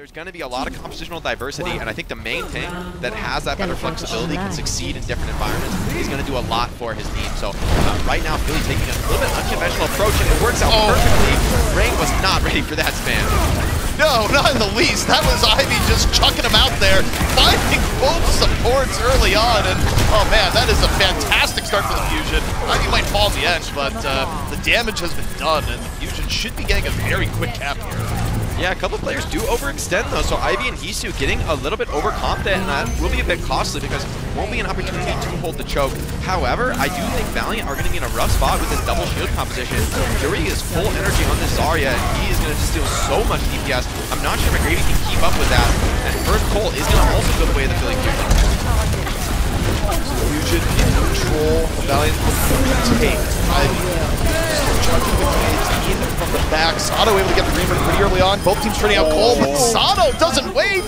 There's going to be a lot of compositional diversity, and I think the main thing that has that better flexibility can succeed in different environments is going to do a lot for his team. So right now, Philly taking a little bit unconventional approach, and it works out perfectly. Rain was not ready for that spam. No, not in the least. That was Ivy just chucking him out there, finding both supports early on, and oh man, that is a fantastic start for the Fusion. Ivy might fall in the end, but the damage has been done, and the Fusion should be getting a very quick cap here. Yeah, a couple of players do overextend though, so Ivy and Hisu getting a little bit overconfident, and that will be a bit costly because it won't be an opportunity to hold the choke. However, I do think Valiant are going to be in a rough spot with this double shield composition. Yuri is full energy on this Zarya, and he is going to just steal so much DPS. I'm not sure McGravy can keep up with that, and first Cole is going to also go the way of the Philly Fusion. Fusion in control, the Valiant will take Ivy. Charging the grenades in from the back. Sato able to get the Reaver pretty early on. Both teams turning out Cole, but Sato doesn't wait.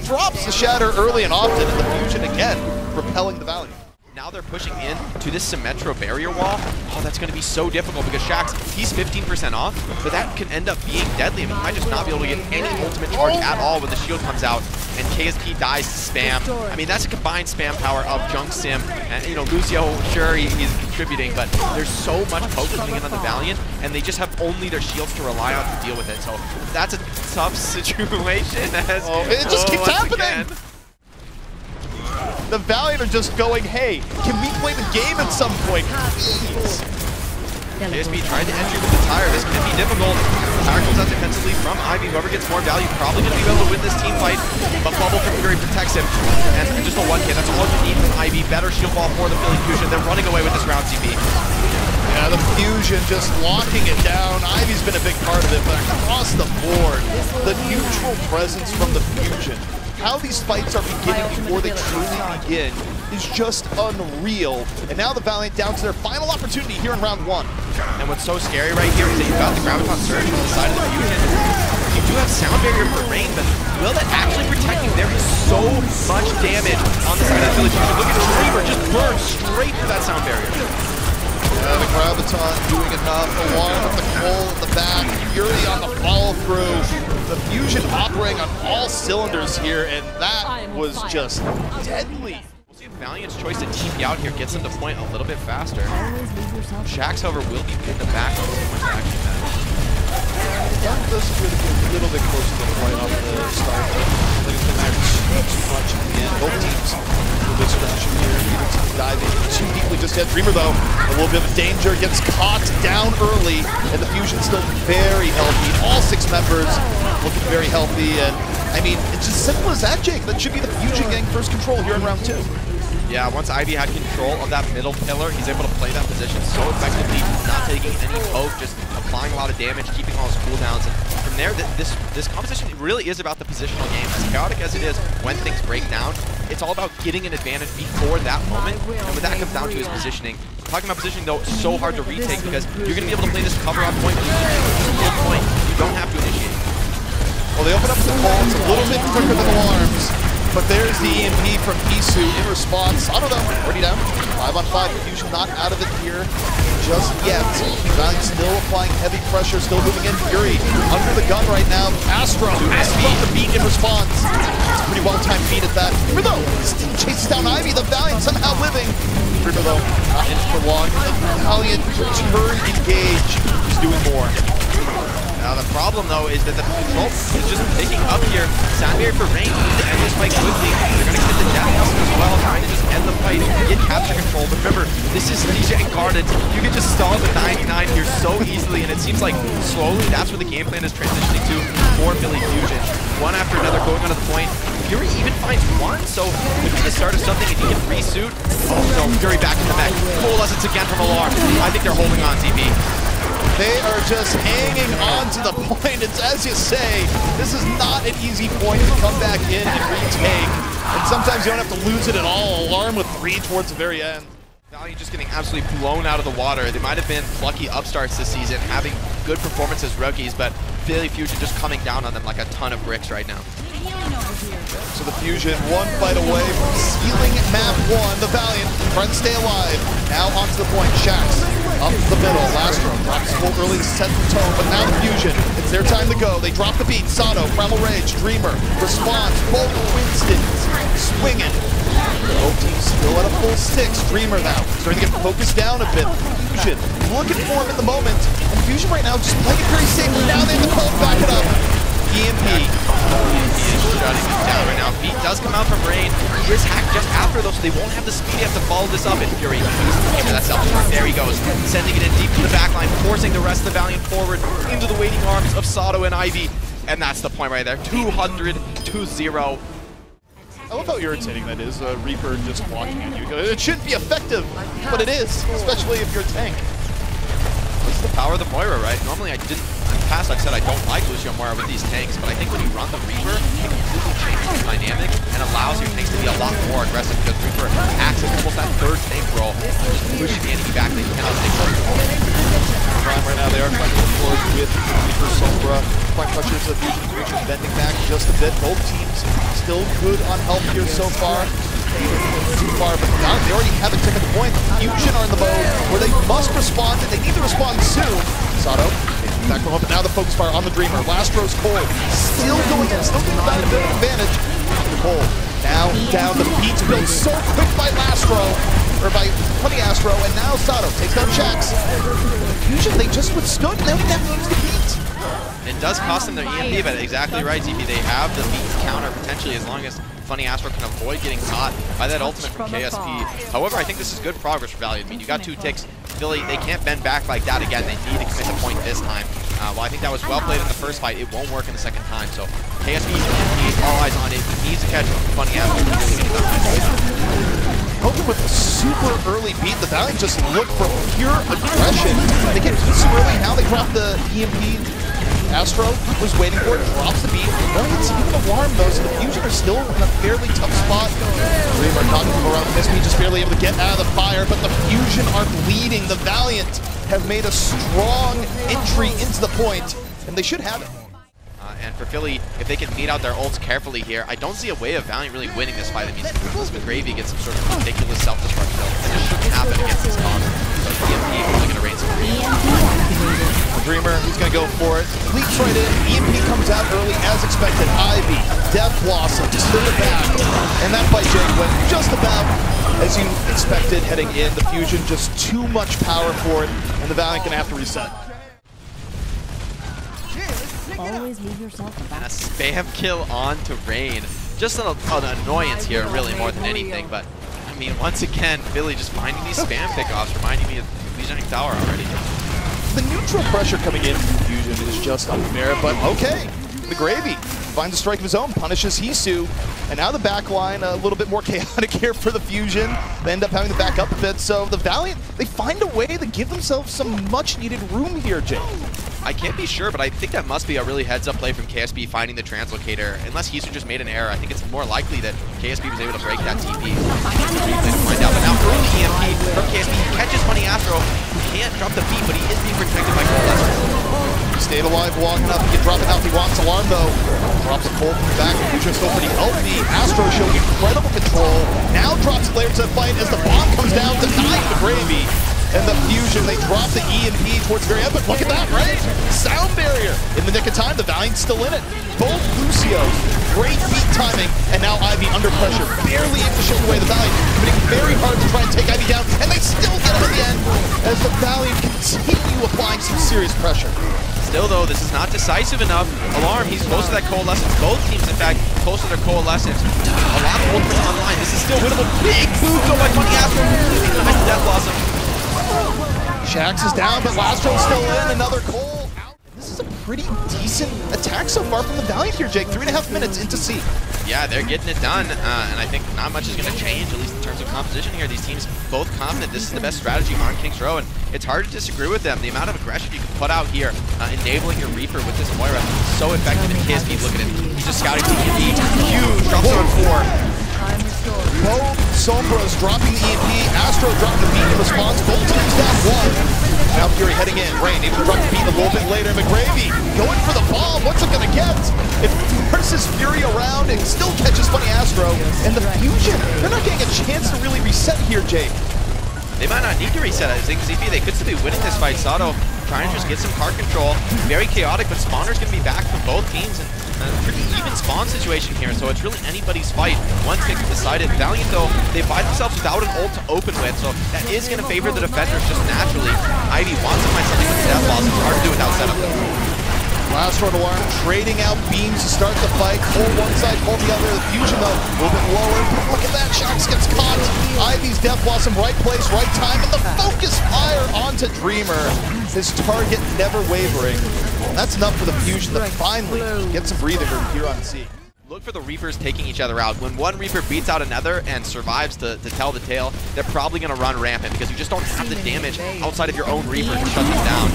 Drops the Shatter early and often, and the Fusion again repelling the Valiant. Now they're pushing in to this Symmetro barrier wall. Oh, that's going to be so difficult because Shax, he's 15% off, but that can end up being deadly. I mean, he might just not be able to get any ultimate charge at all when the shield comes out and KSP dies to spam. I mean, that's a combined spam power of Junk Sim. And, you know, Lucio, sure, he's contributing, but there's so much poke coming in on the Valiant, and they just have only their shields to rely on to deal with it. So that's a tough situation. It just keeps happening. Again. The Valiant are just going, hey, can we play the game at some point, please? KSP trying to entry with the tire. This could be difficult. Tire comes out defensively from Ivy. Whoever gets more value probably going to be able to win this team fight. But Bubble from Fury protects him. And just a 1K. That's all you need from Ivy. Better shield ball for the Philly Fusion. They're running away with this round, CP. Yeah, the Fusion just locking it down. Ivy's been a big part of it, but across the board, the neutral presence from the Fusion, how these fights are beginning before they truly begin, is just unreal. And now the Valiant down to their final opportunity here in round 1. And what's so scary right here is that you've got the Graviton Surge on the side of the Fusion. You do have Sound Barrier for Rain, but will that actually protect you? There is so much damage on the side of the Philly Fusion. Look at Reaver just burn straight through that Sound Barrier. Yeah, the Graviton doing enough. Alarm with the Cole in the back. Fury on the follow-through. The Fusion operating on all cylinders here, and that was just deadly. We'll see if Valiant's choice to TP out here gets them to point a little bit faster. Shax, however, will be in the back of so much action then. That does appear to be a little bit closer to the right off the start. I think it's been too much in both teams. This position here, neither team diving too deeply just yet. Dreamer, though, a little bit of danger, gets caught down early, and the Fusion still very healthy. All 6 members looking very healthy, and I mean, it's as simple as that, Jake. That should be the Fusion getting first control here in round 2. Yeah, once Ivy had control of that middle pillar, he's able to play that position so effectively, not taking any poke, just applying a lot of damage, keeping all his cooldowns, and from there, this composition really is about the positional game. As chaotic as it is when things break down, it's all about getting an advantage before that moment, and when that comes down to his positioning. Talking about positioning, though, it's so hard to retake because you're going to be able to play this cover on point, but you don't have to initiate. Well, they open up the Cole, it's a little bit quicker than Alarms, but there's the EMP from Hisu in response. I don't know, already down. 5 on 5, Fusion not out of it here just yet. Valiant still applying heavy pressure, still moving in. Fury under the gun right now. Astro the beat in response. It's a pretty well-timed beat at that. Dreamer, though, still chases down Ivy. The Valiant somehow living. Dreamer, though, not in for long. The Valiant turn engage. He's doing more. Now the problem, though, is that the control is just picking up here. Sound Barrier for Rain needs to end this fight quickly. They're going to get the Death House as well, trying to just end the fight, get capture control. But remember, this is Lijiang guarded. You can just stall the 99 here so easily, and it seems like slowly that's where the game plan is transitioning to for Philly Fusion. One after another going onto the point. Fury even finds one, so could be the start of something if he can resuit. Oh no, Fury back in the mech. Cole does it again from Alarm. I think they're holding on, TP. They are just hanging on to the point. It's as you say, this is not an easy point to come back in and retake. And sometimes you don't have to lose it at all. Alarm with 3 towards the very end. Valiant just getting absolutely blown out of the water. They might have been plucky upstarts this season, having good performance as rookies, but Philly Fusion just coming down on them like a ton of bricks right now. So the Fusion 1 fight away from sealing map 1. The Valiant trying to stay alive. Now onto the point. Shax Up the middle, Lastro drops full early to set the tone, but now the Fusion, it's their time to go. They drop the beat, Sato, Primal Rage, Dreamer, response, both Winston's swinging. Both teams still at a full 6, Dreamer now, starting to get focused down a bit. Fusion looking for him in the moment, and Fusion right now just playing it very safely. Now they have the call to back it up. EMP. He is shutting this down right now. Beat does come out from Rain. He is hacked just after though, so they won't have the speed. They have to follow this up. And Fury into that self-destruct. There he goes, sending it in deep to the backline, forcing the rest of the Valiant forward into the waiting arms of Sato and Ivy. And that's the point right there. 200-0. I love how irritating that is, Reaper just walking at you. It shouldn't be effective, but it is, especially if you're a tank. This is the power of the Moira, right? Normally in the past I've said I don't like Lijiang Moira with these tanks, but I think when you run the Reaper, it completely changes the dynamic and allows your tanks to be a lot more aggressive because Reaper acts as almost that third tank role, just pushing the enemy back. They cannot stay close to Prime right now, they are trying to move forward with Reaper, Sombra. Front pressures of Fusion bending back just a bit. Both teams still good on health here so far. Too far, but now they already have a tick at the point. Fusion are in the mode where they must respond, and they need to respond soon. Sato, back from up, but now the focus fire on the Dreamer. Lastro's cold, still going in, still getting that a bit of advantage. Cold, now down, the beats built so quick by Lastro, or by Honey Astro, and now Sato takes down Shax. Fusion, they just withstood, and they don't have to use the beat. It does cost them their EMP, but exactly right, ZP. They have the beat counter potentially as long as Funny Astro can avoid getting caught by that ultimate from KSP. However, I think this is good progress for Valiant. I mean, you got 2 ticks. Philly, they can't bend back like that again. They need to commit the point this time. While I think that was well played in the first fight, it won't work in the second time. So KSP needs all eyes on it. He needs to catch Funny Astro. Poker with a super early beat. The Valiant just look for pure aggression. They get beat so early. Now they drop the EMP. Astro was waiting for it, drops the beat. Valiant's even alarmed though, so the Fusion are still in a fairly tough spot. Dreamer knocking him around. SB just barely able to get out of the fire, but the Fusion are bleeding. The Valiant have made a strong entry into the point, and they should have it. And for Philly, if they can meet out their ults carefully here, I don't see a way of Valiant really winning this fight. That means Ruthless McGravy gets some sort of ridiculous self-destruct kill. It just shouldn't happen against this comp. So EMP is really going to reign supreme. Dreamer, he's going to go for it. Leaps right in. EMP comes out early as expected. Ivy, Death Blossom, still back. And that fight, Jake, went just about as you expected heading in. The Fusion just too much power for it, and the Valiant going to have to reset. Always leave yourself And a spam kill on to Rain. Just an annoyance here, really, more than anything. But, I mean, once again, Philly just finding these spam pickoffs, reminding me of Lijiang Tower already. The neutral pressure coming in from Fusion is just unfair, but okay. McGravy finds a strike of his own, punishes Hisu, and now the backline a little bit more chaotic here for the Fusion. They end up having to back up a bit, so the Valiant, they find a way to give themselves some much-needed room here, Jake. I can't be sure, but I think that must be a really heads-up play from KSP finding the translocator. Unless Hisu just made an error, I think it's more likely that KSP was able to break that TP. But now early EMP from KSP, he catches Funny Astro, who can't drop the beat, but he is being protected by Cold. He stayed alive, walking up, he can drop it out if he wants. Alarm though, drops a Cold from the back, the Fusion's still pretty healthy. Astro showing incredible control, now drops Blair to the fight as the bomb comes down, denying the Gravy. And the Fusion, they drop the EMP towards the very end, but look at that, right? Sound barrier in the nick of time, the Valiant's still in it. Both Lucios, great beat timing, and now Ivy under pressure, barely able to shift away the Valiant, but it's very hard to try and take Ivy down, and they still get him at the end, as the Valiant continue applying some serious pressure. Still though, this is not decisive enough. Alarm, he's close to that coalescence. Both teams, in fact, close to their coalescence. A lot of ultimates online. This is still winnable. Big move though by Funny Astro, completely denies the Death Blossom. Shax is down, but Lastro's still in. Another Cole out. This is a pretty decent attack so far from the Valiant here, Jake. 3.5 minutes into C. Yeah, they're getting it done, and I think not much is going to change, at least in terms of composition here. These teams both confident this is the best strategy on King's Row, and it's hard to disagree with them. The amount of aggression you can put out here, enabling your Reaper with this Moira, is so effective. And KSP, look at it. He's just scouting TPD. Huge, drops it on 4. Both Sombras dropping the EMP, Astro dropping the beat in response, both teams down 1. Now Fury heading in, Rain able to drop the beat a little bit later, McGravy going for the bomb, what's it gonna get? It forces Fury around and still catches Funny Astro, and the Fusion, they're not getting a chance to really reset here, Jake. they might not need to reset as ZP. They could still be winning this fight. Sato trying to just get some card control. Very chaotic, but Spawner's going to be back from both teams. And a pretty even spawn situation here, so it's really anybody's fight. One pick decided. Valiant, though, they find themselves without an ult to open with, so that is going to favor the defenders just naturally. Ivy wants to find something with the death loss. It's hard to do without setup, though. Last round alarm, trading out beams to start the fight. Cole one side, Cole the other. The Fusion, though, a little bit lower. Look at that, Shax gets caught. Ivy's Death Blossom, right place, right time, and the focus fire onto Dreamer. His target never wavering. And that's enough for the Fusion to finally get some breathing room here on C. Look for the Reapers taking each other out. When one Reaper beats out another and survives to tell the tale, they're probably going to run rampant because you just don't have the damage outside of your own Reaper to shut them down.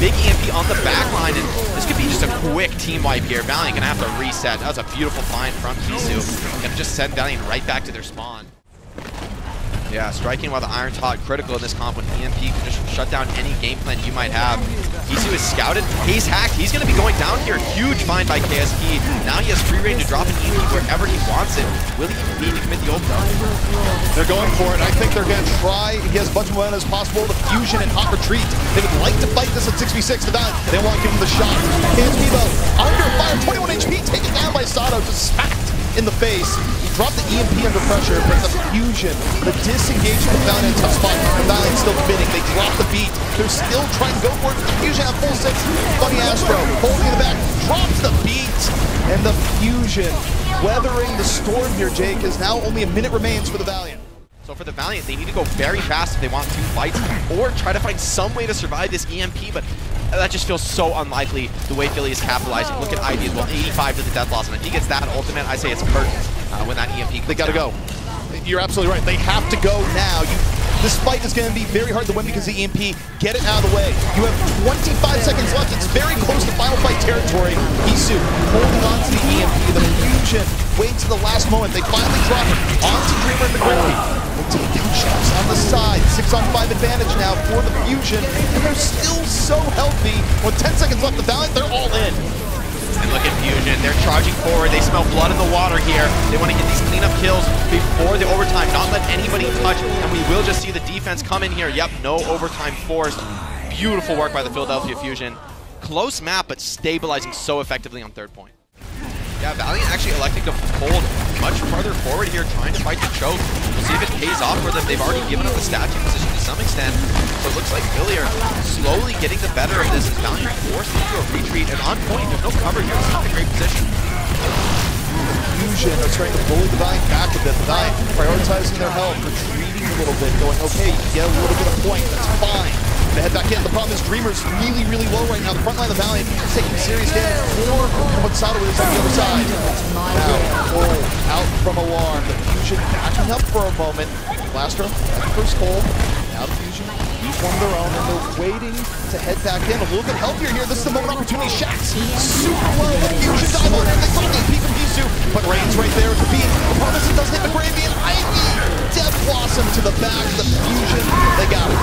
Big EMP on the back line, and this could be just a quick team wipe here. Valiant going to have to reset. That was a beautiful find from Kisu. Going to just send Valiant right back to their spawn. Yeah, striking while the Iron's hot, critical in this comp when EMP can just shut down any game plan you might have. Kisu is scouted. He's hacked. He's going to be going down here. Huge find by KSP. Now he has free reign to drop an EMP wherever he wants it. Will he need to commit the ult? They're going for it. I think they're going to try. He has as much momentum as possible. The Fusion and hot retreat. They would like to fight this at 6v6 to Valiant. They want to give him the shot. KSP, though, under fire. 21 HP taken down by Sato. Just smacked in the face. He dropped the EMP under pressure, but the Fusion, the disengagement of Valiant in a tough spot. Valiant still committing. They drop the beat. They're still trying to go for it. The Fusion at full 6. Funny Astro holding in the back, drops the beat, and the Fusion weathering the storm here, Jake, as now only a minute remains for the Valiant. So for the Valiant, they need to go very fast if they want 2 fights, or try to find some way to survive this EMP, but that just feels so unlikely the way Philly is capitalizing. Look at Ivy as well, 85 to the death loss, and if he gets that ultimate, I say it's curtain when that EMP comes They gotta down. go. You're absolutely right. They have to go now. This fight is going to be very hard to win because the EMP, get it out of the way. You have 25 seconds left. It's very close to final fight territory. Kisu holding on to the EMP. The Fusion waits to the last moment. They finally drop it onto Dreamer and the Gravy. They take down Shax on the side. 6-on-5 advantage now for the Fusion. And they're still so healthy. With 10 seconds left, the Valiant, they're all in. And look at Fusion, they're charging forward, they smell blood in the water here. They want to get these cleanup kills before the overtime, not let anybody touch, and we will just see the defense come in here. Yep, no overtime forced. Beautiful work by the Philadelphia Fusion. Close map, but stabilizing so effectively on 3rd point. Yeah, Valiant actually electing to hold much farther forward here, trying to fight the choke. We'll see if it pays off for them. They've already given up the statue position to some extent. So it looks like Philly are slowly getting the better of this as Valiant forced into a retreat. And on point, there's no cover here. It's not a great position. Fusion are starting to bully the Valiant back a bit. The Valiant prioritizing their health, retreating a little bit, going, okay, you get a little bit of point, that's fine. They head back in. The problem is Dreamer's really, really low right now. The front line of the Valiant is taking serious damage more than what Sato is on the other side. Now, Cole out from Alarm. The Fusion backing up for a moment. Blaster, first Cole. Now the Fusion use one of their own, and they're waiting to head back in. A little bit healthier here. This is the moment opportunity. Shax super low. The Fusion dive on it. They find the peak from Kisu, but Rain's right there at the beat. The problem is it doesn't hit the Gravy, and Ivy Death Blossom to the back. The Fusion, they got it.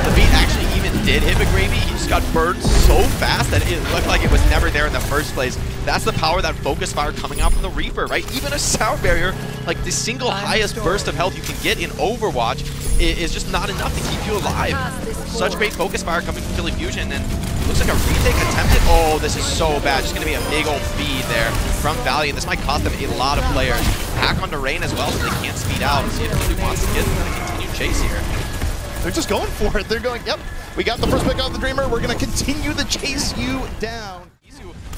The beat actually even did hit McGravy. He just got burned so fast that it looked like it was never there in the first place. That's the power of that focus fire coming out from the Reaper, right? Even a sound barrier, like the single highest burst of health you can get in Overwatch, is just not enough to keep you alive. Such great focus fire coming from Philly Fusion, and looks like a retake attempted. Oh, this is so bad. Just going to be a big old feed there from Valiant. This might cost them a lot of players. Hack onto Rain as well, so they can't speed out and see if Philly wants to get a continued chase here. They're just going for it. They're going, yep, we got the first pick off the Dreamer. We're going to continue to chase you down.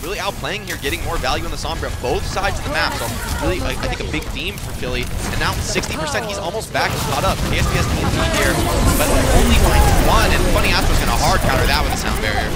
Really outplaying here, getting more value in the Sombra, both sides of the map. So really, I think a big theme for Philly. And now 60%, he's almost back, he's caught up. KSP has TNT here, but only finds 1. And Funny Astro's going to hard counter that with a sound barrier.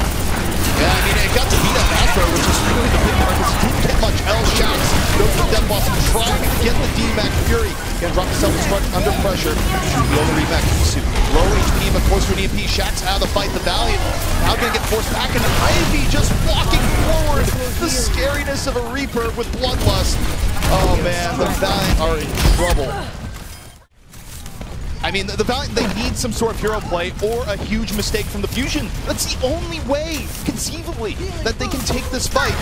Yeah, I mean, it got to beat up Astro, which is really the big part, because he didn't get much else. Shax goes for the Death Blossom, trying to get the D-Mac Fury. Gonna drop the self-destruct under pressure. Should be able to re-Mac Kisu. Low HP, but close to an EMP. Shax out of the fight. The Valiant now gonna get forced back, and Ivy just walking forward. The scariness of a Reaper with Bloodlust. Oh man, the Valiant are in trouble. I mean, the Valiant, they need some sort of hero play or a huge mistake from the Fusion. That's the only way, conceivably, that they can take this fight.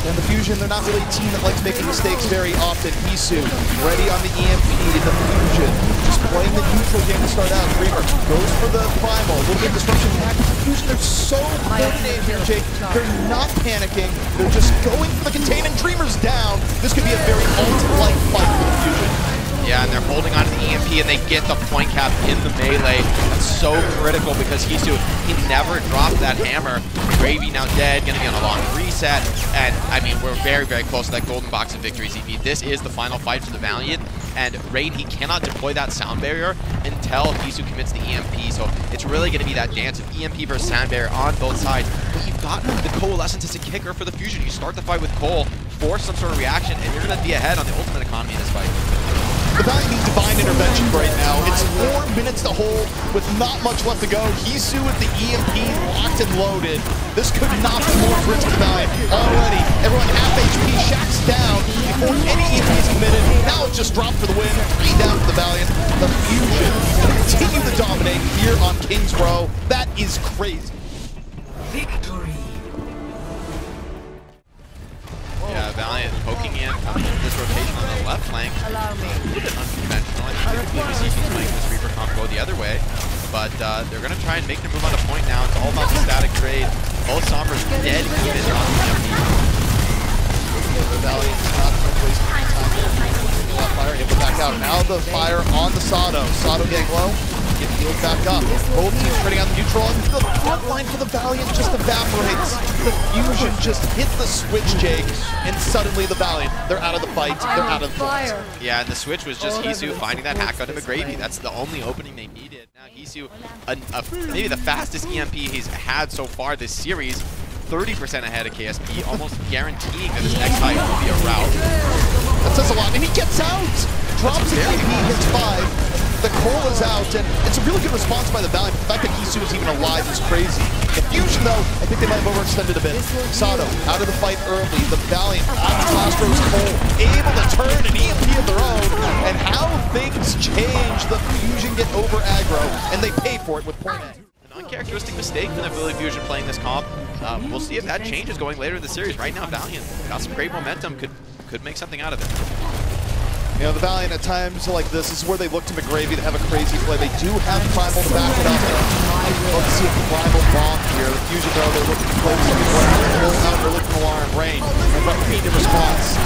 And the Fusion, they're not really a team that likes making mistakes very often. Hisu, ready on the EMP. The Fusion, just playing the neutral game to start out. Dreamer goes for the Primal. A little bit of disruption back. The Fusion, they're so coordinated here, Jake. They're not panicking. They're just going for the containment. Dreamer's down. This could be a very ult-like fight for the Fusion. Yeah, and they're holding on to the EMP, and they get the point cap in the melee. That's so critical because Hisu, he never dropped that hammer. Gravy now dead, gonna be on a long reset, and I mean, we're very, very close to that golden box of victory, ZP. This is the final fight for the Valiant, and Rain, he cannot deploy that sound barrier until Hisu commits the EMP, so it's really gonna be that dance of EMP versus sound barrier on both sides. But you've got the Coalescence as a kicker for the Fusion. You start the fight with Cole, force some sort of reaction, and you're gonna be ahead on the ultimate economy in this fight. The Valiant need divine intervention right now. It's 4 minutes to hold with not much left to go. Hisu with the EMP locked and loaded. This could not be more for the Valiant. Already, everyone half HP. Shaxx down before any EMP is committed. Now it just dropped for the win. 3 down for the Valiant. The Fusion continue to dominate here on Kings Row. That is crazy. Victory. Yeah, Valiant poking in, coming into this rotation on the left flank. A little bit unconventional. I think typically we see teams like this Reaper comp go the other way, but they're going to try and make their move on the point now. It's all about the static trade. Both Sombras dead even on the EMP. The Valiant not wasting any time. Fire, able to back out. Now the fire on the Sado. Sado getting low. Get healed back up. Both teams trading on the neutral. And the front line for the Valiant just evaporates. The Fusion just hit the switch, Jake, and suddenly the Valiant, they're out of the fight. They're out of the fight. Yeah, and the switch was just Hisu finding that hack out of McGravy. That's the only opening they needed. Now Hisu, maybe the fastest EMP he's had so far this series, 30% ahead of KSP, almost guaranteeing that his next fight will be a rout. That says a lot, and he gets out! Drops the EMP, hits 5. The Cole is out, and it's a really good response by the Valiant. The fact that Hisu is even alive is crazy. The Fusion, though, I think they might have overextended a bit. Sado out of the fight early. The Valiant on Castro's Cole, able to turn an EMP of their own. And how things change. The Fusion get over aggro, and they pay for it with point A. An uncharacteristic mistake for the Philly Fusion playing this comp. We'll see if that changes going later in the series. Right now, Valiant got some great momentum, could make something out of it. You know, the Valiant at times like this is where they look to McGravy to have a crazy play. They do have Primal to back it up. Love to see a Primal bomb here. The Fusion, though, they're looking to play something roll out early from alarm. Rain, and but immediate response.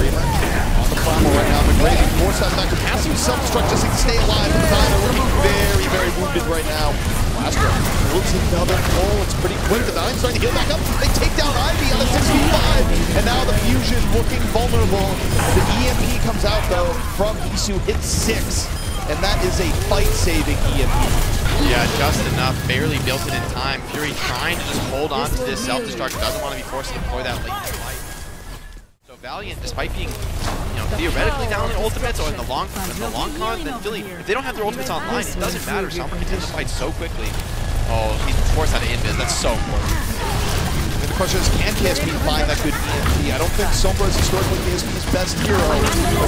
Dreamer on the Primal right now. McGravy forced that back to passive self-destruct just to stay alive. The Valiant are looking very, very wounded right now. Last round, builds another goal. It's pretty quick. The Valiant starting to heal back up. They take down Ivy on the 6v5. And now the Fusion looking vulnerable. The EMP comes out, though, from Hisu. Hits 6. And that is a fight-saving EMP. Yeah, just enough. Barely built it in time. Fury trying to just hold on to this self-destruct. Doesn't want to be forced to deploy that late in the fight. So Valiant, despite being theoretically down in ultimates or in the long con, then Philly, if they don't have their ultimates online, it doesn't matter. Sombra can end the fight so quickly. Oh, he's forced out of invis. That's so important. And the question is, can KSP find that good EMP? I don't think Sombra is historically KSP's best hero.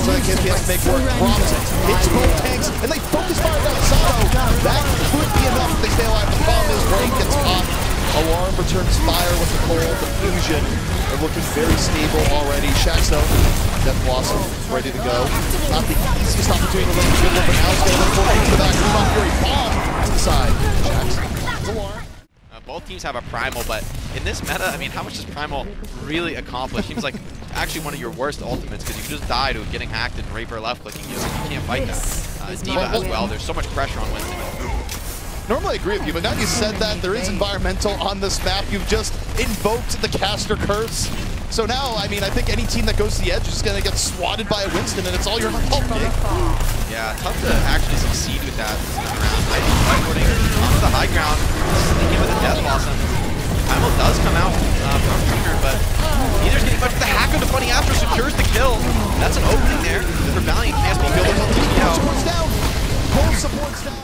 So that KSP has to make work. Promising. Hits both tanks, and they focus fire down Sado. That could be enough if they stay alive. The problem is Rain gets caught. Alarm returns fire with the Cole. The Fusion are looking very stable already. Shaxx, though, Death Blossom ready to go. Not the easiest opportunity to look good, but now it's going to look to the back. Rebound Fury bomb to the side. Shaxx, Alarm. Both teams have a Primal, but in this meta, I mean, how much does Primal really accomplish? Seems like actually one of your worst ultimates because you can just die to getting hacked and Raper left clicking you. You can't fight that. D.Va as well. There's so much pressure on Winston. Normally I agree with you, but now you said that, there is environmental on this map. You've just invoked the caster curse. So now, I mean, I think any team that goes to the edge is just going to get swatted by a Winston, and it's all your fault, Nick. Yeah, tough to actually succeed with that round. I think whiteboarding onto the high ground, sneaking with a Death Blossom. Primal does come out from Dreamer, but neither's getting much of the hack of the funny Astro secures the kill. That's an opening there for Valiant. KSP building on the Support's down. Whole support's down.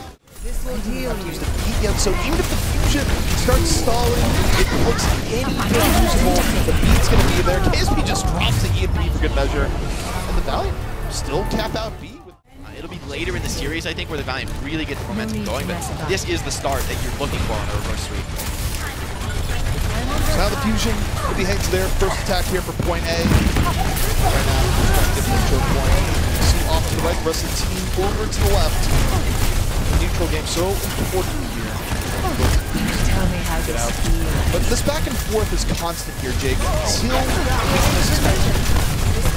So even if the Fusion starts stalling, it looks any bit usable. The beat's going to be there. KSP just drops the EMP for good measure. And the Valiant still cap out B. It'll be later in the series, I think, where the Valiant really gets the momentum going, but this is the start that you're looking for on a reverse sweep. So now the Fusion will be heading to their first attack here for point A. Right now, just trying to get the choke point. See off to the right, the rest of the team over to the left. The neutral game so important here. Tell me how Get this out. feels. But this back and forth is constant here, Jake. Until weakness is met.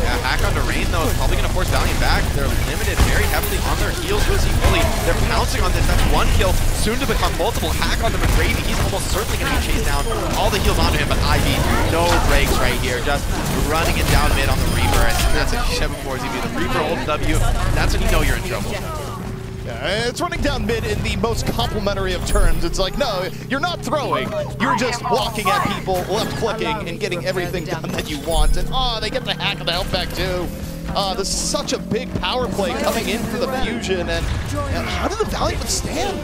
Yeah, hack onto Rain though is probably going to force Valiant back. They're limited very heavily on their heals. We'll see fully. They're pouncing on this. That's one kill, soon to become multiple. Hack onto McGravy. He's almost certainly going to be chased down. All the heals onto him, but Ivy, no breaks right here. Just running it down mid on the Reaper. And that's what you said before, ZB. The Reaper holds W. That's when you know you're in trouble. Yeah, it's running down mid in the most complimentary of terms. It's like, no, you're not throwing. You're just walking at people, left-clicking, and getting everything done that you want. And, they get the hack of the health back, too. There's such a big power play coming in for the Fusion. And how did the Valiant withstand?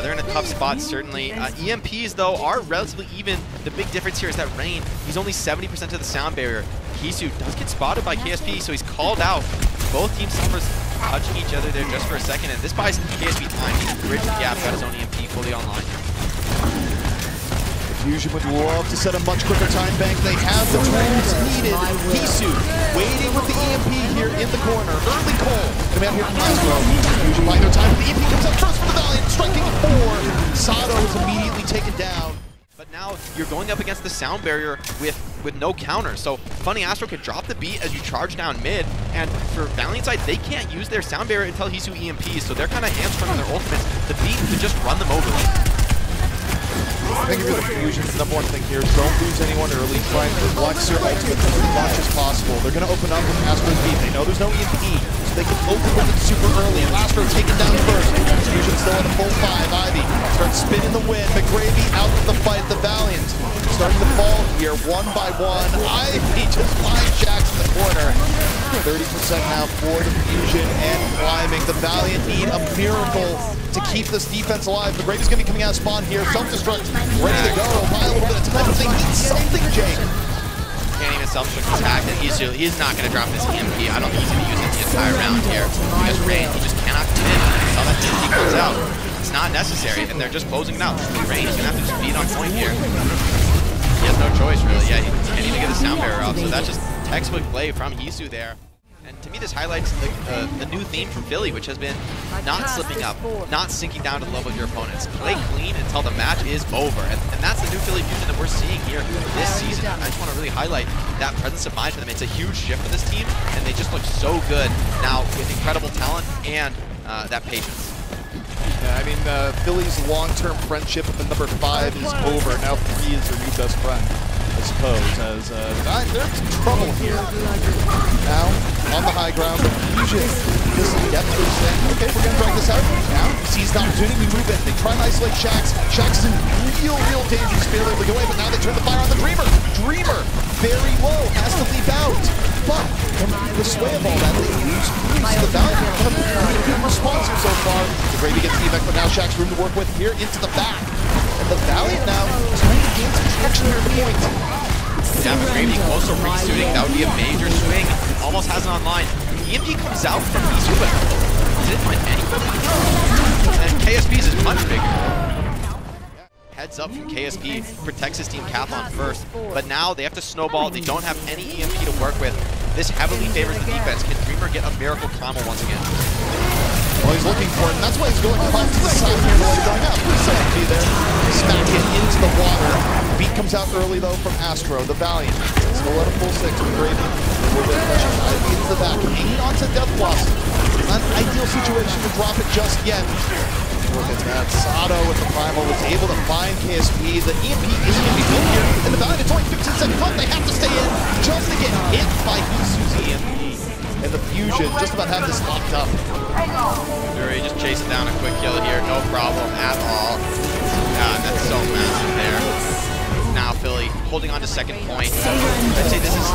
They're in a tough spot, certainly. EMPs, though, are relatively even. The big difference here is that Rain, he's only 70% to the sound barrier. Hisu does get spotted by KSP, so he's called out. Both team summers touching each other there just for a second, and this buys KSP time. He's bridged the gap, got his own EMP fully online. The Fusion would love to set a much quicker time bank. They have the tools needed. Hisu waiting with the EMP here in the corner. Early Cole coming out here from Astro. Fusion buying their time. The EMP comes out first for the Valiant, striking 4. Sato is immediately taken down. But now you're going up against the sound barrier with no counter. So Funny Astro could drop the beat as you charge down mid, and for Valiant side, they can't use their sound barrier until Hisu EMPs, so they're kind of hamstrung on their ultimates. The beat could just run them over. I think if you're the Fusion, the number one thing here is don't lose anyone early. Try and flex your ultimate as much as possible. They're going to open up with Astro's beat. They know there's no EMP, so they can open with it super early. And Astro taken down first. Fusion still at a full 5. Ivy starts spinning the wind. McGravy out of the fight. The Valiant starting to fall here one by one. Ivy just finds Jax in the corner. 30% now for the Fusion and climbing. The Valiant need a miracle to keep this defense alive. McGravy's going to be coming out of spawn here. Self-destruct, ready to go. Buy a little bit of time, but they need something, Jake. Can't even self-destruct attack it. He's not going to drop this EMP. I don't think he's going to use it the entire round here. Because Rain, he just cannot commit until that EMP comes out. It's not necessary, and they're just closing it out. Rain is going to have to just beat on point here. He has no choice, really. Yeah, he can't even get the sound barrier out, so that's just textbook play from Hisu there. And to me, this highlights the new theme from Philly, which has been not slipping up, not sinking down to the level of your opponents. Play clean until the match is over. And that's the new Philly Fusion that we're seeing here this season. I just want to really highlight that presence of mind for them. It's a huge shift for this team, and they just look so good now with incredible talent and that patience. Yeah, I mean, Philly's long-term friendship with the number 5 is over. Now 3 is their new best friend, I suppose, as they're in trouble here. Now, on the high ground, the Fusion, this depth is saying, okay, we're going to drag this out. Now, he sees the opportunity, we move in. They try and isolate Shax. Shax is in real danger to be able to get away, but now they turn the fire on the Dreamer. Dreamer, very low, has to leap out. But, the sway of all that, they lose the Valiant have a pretty good response here so far. McGravy gets the evac, but now Shax room to work with here into the back. And the Valiant now trying to gain some traction here at the point. Yeah, McGravy close to re-suiting. That would be a major swing. Almost has it online. EMP comes out from Hisu, but didn't find anybody. And KSP's is much bigger. Heads up from KSP, protects his team Cathlon first, but now they have to snowball. They don't have any EMP to work with. This heavily favors the defense. Can Dreamer get a miracle combo once again? Well, he's looking for it, and that's why he's going off to the side here while he's going out. Please be there. Smack it into the water. Beat comes out early, though, from Astro, the Valiant. Still at a full 6 with Brady. A little bit of pressure. Ivy into the back. Hanging on to Death Blossom. Not an ideal situation to drop it just yet. Look at that. Sato with the Primal was able to find KSP. The EMP is going to be built here. And the Valiant, it's only 15 seconds left. They have to stay in just to get hit by Hisu's EMP. And the Fusion just about have this locked up. Fury just chasing down a quick kill here. No problem at all. God, that's so massive there. Now Philly holding on to second point. I'd say this is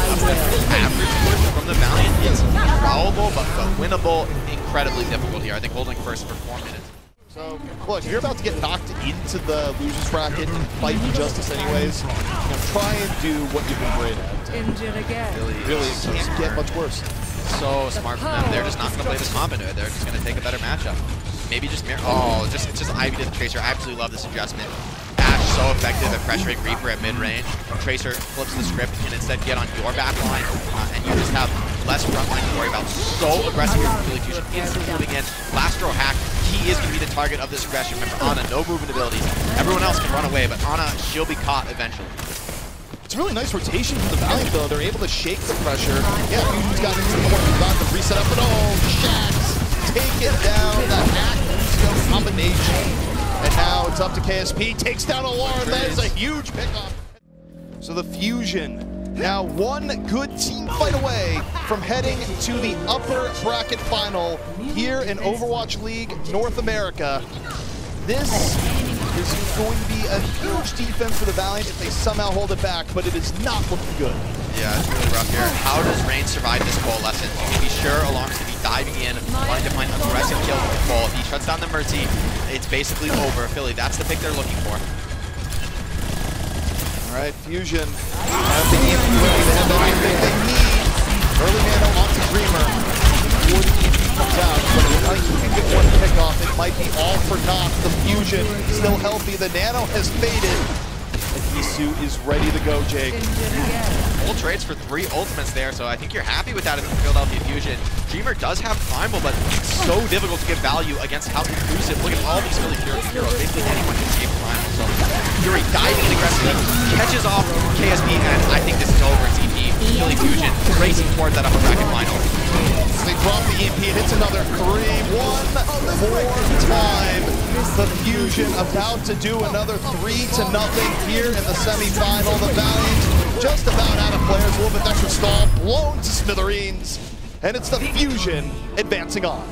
average push from the Valiant. It's probable, but winnable. Incredibly difficult here. I think holding first for 4 minutes. So, look, if you're about to get knocked into the losers bracket and fight for justice anyways, try and do what you've been great at. Injured again. Really, it can't get much worse. So smart from them. They're just not going to play this comp into it. They're just going to take a better matchup. Maybe just just Ivy to the Tracer. I absolutely love this adjustment. Ash so effective at pressuring Reaper at mid-range. Tracer flips the script and instead get on your back line, and you just have less frontline to worry about. So aggressive here from Philly Fusion, instantly moving in. Last throw hack, he is going to be the target of this aggression. Remember, Ana, no movement abilities. Everyone else can run away, but Ana, she'll be caught eventually. It's a really nice rotation from the Valiant, though. They're able to shake the pressure. Yeah, Fusion's got into the corner, got the reset up, but Shax take it down. The hack combination. And now it's up to KSP. Takes down Alarm. That is a huge pickup. So the Fusion now one good team fight away from heading to the upper bracket final here in Overwatch League North America. This is going to be a huge defense for the Valiant if they somehow hold it back, but it is not looking good. Yeah, it's really rough here. How does Rain survive this coalescence? You can be sure Alarm's going to be diving in, wanting to find aggressive kills with the Cole. If he shuts down the Mercy, it's basically over. Philly, that's the pick they're looking for. All right, Fusion. They have everything they need. Early nano onto Dreamer. Before the EMP comes out, but if he can get one pick off, it might be all for naught. The Fusion still healthy. The nano has faded. And Isu is ready to go, Jake. Full trades for 3 ultimates there, so I think you're happy with that in the Philadelphia Fusion. Dreamer does have Primal, but it's so difficult to get value against how inclusive. Look at all these Philly heroes. Basically anyone can escape Primal. So Fury diving in aggressively, catches off KSP, and I think this is over. It's EP. Philly Fusion racing towards that upper bracket final. They drop the EMP, it hits another 3. One more time. The Fusion about to do another 3-0 here in the semifinal. The Valiant just about out of players, a little bit extra stall, blown to smithereens, and it's the Fusion advancing on.